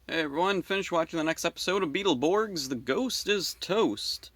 Hey everyone, finished watching the next episode of Beetleborgs, The Ghost is Toast.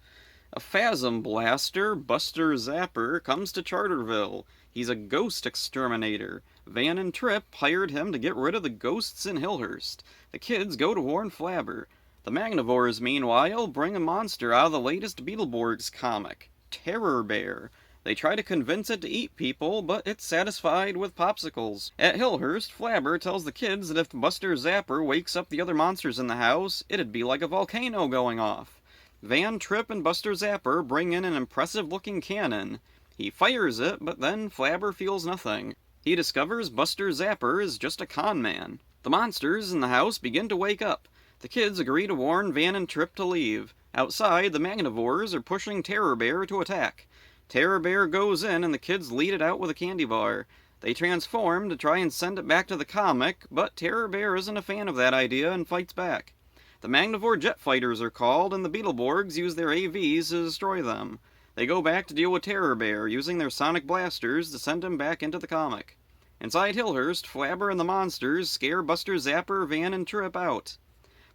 A phasm blaster, Buster Zapper, comes to Charterville. He's a ghost exterminator. Van and Trip hired him to get rid of the ghosts in Hillhurst. The kids go to warn Flabber. The Magnivores, meanwhile, bring a monster out of the latest Beetleborgs comic, Terror Bear. They try to convince it to eat people, but it's satisfied with popsicles. At Hillhurst, Flabber tells the kids that if Buster Zapper wakes up the other monsters in the house, it'd be like a volcano going off. Van, Trip, and Buster Zapper bring in an impressive-looking cannon. He fires it, but then Flabber feels nothing. He discovers Buster Zapper is just a con man. The monsters in the house begin to wake up. The kids agree to warn Van and Trip to leave. Outside, the Magnivores are pushing Terror Bear to attack. Terror Bear goes in and the kids lead it out with a candy bar. They transform to try and send it back to the comic, but Terror Bear isn't a fan of that idea and fights back. The Magnivore jet fighters are called and the Beetleborgs use their AVs to destroy them. They go back to deal with Terror Bear, using their sonic blasters to send him back into the comic. Inside Hillhurst, Flabber and the monsters scare Buster Zapper, Van, and Trip out.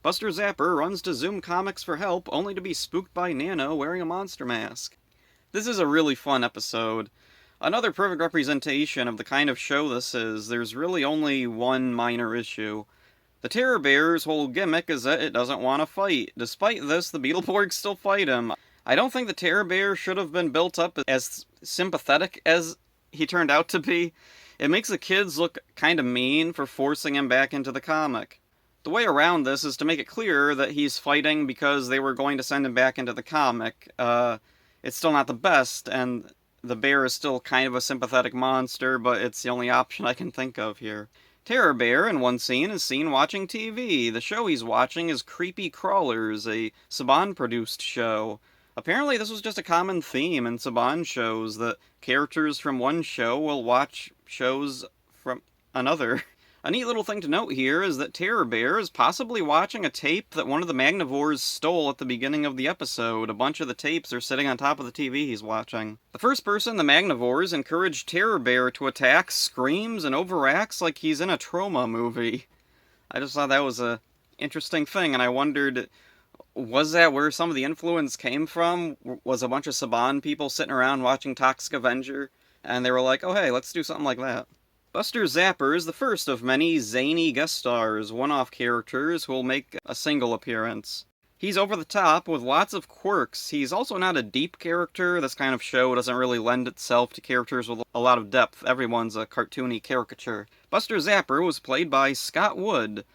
Buster Zapper runs to Zoom Comics for help, only to be spooked by Nano wearing a monster mask. This is a really fun episode. Another perfect representation of the kind of show this is. There's really only one minor issue. The Terror Bear's whole gimmick is that it doesn't want to fight. Despite this, the Beetleborgs still fight him. I don't think the Terror Bear should have been built up as sympathetic as he turned out to be. It makes the kids look kind of mean for forcing him back into the comic. The way around this is to make it clear that he's fighting because they were going to send him back into the comic. It's still not the best, and the bear is still kind of a sympathetic monster, but it's the only option I can think of here. Terror Bear, in one scene, is seen watching TV. The show he's watching is Creepy Crawlers, a Saban-produced show. Apparently this was just a common theme in Saban shows, that characters from one show will watch shows from another. A neat little thing to note here is that Terror Bear is possibly watching a tape that one of the Magnivores stole at the beginning of the episode. A bunch of the tapes are sitting on top of the TV he's watching. The first person the Magnivores encourage Terror Bear to attack screams and overacts like he's in a trauma movie. I just thought that was a interesting thing, and I wondered, was that where some of the influence came from? Was a bunch of Saban people sitting around watching Toxic Avenger, and they were like, oh hey, let's do something like that. Buster Zapper is the first of many zany guest stars, one-off characters who will make a single appearance. He's over the top with lots of quirks. He's also not a deep character. This kind of show doesn't really lend itself to characters with a lot of depth. Everyone's a cartoony caricature. Buster Zapper was played by Scott Wood.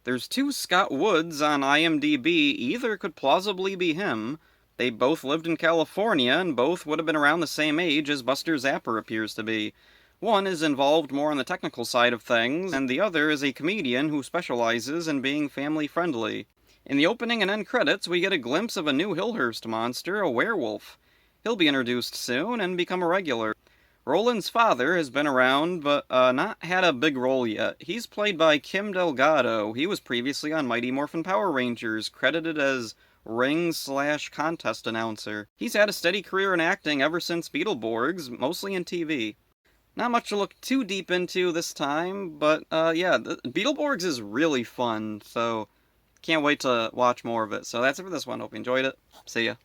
There's two Scott Woods on IMDb. Either could plausibly be him. They both lived in California, and both would have been around the same age as Buster Zapper appears to be. One is involved more on the technical side of things, and the other is a comedian who specializes in being family-friendly. In the opening and end credits, we get a glimpse of a new Hillhurst monster, a werewolf. He'll be introduced soon and become a regular. Roland's father has been around, but not had a big role yet. He's played by Kim Delgado. He was previously on Mighty Morphin Power Rangers, credited as ring/contest announcer. He's had a steady career in acting ever since Beetleborgs, mostly in TV. Not much to look too deep into this time, but yeah, Beetleborgs is really fun, so can't wait to watch more of it. So that's it for this one. Hope you enjoyed it. See ya.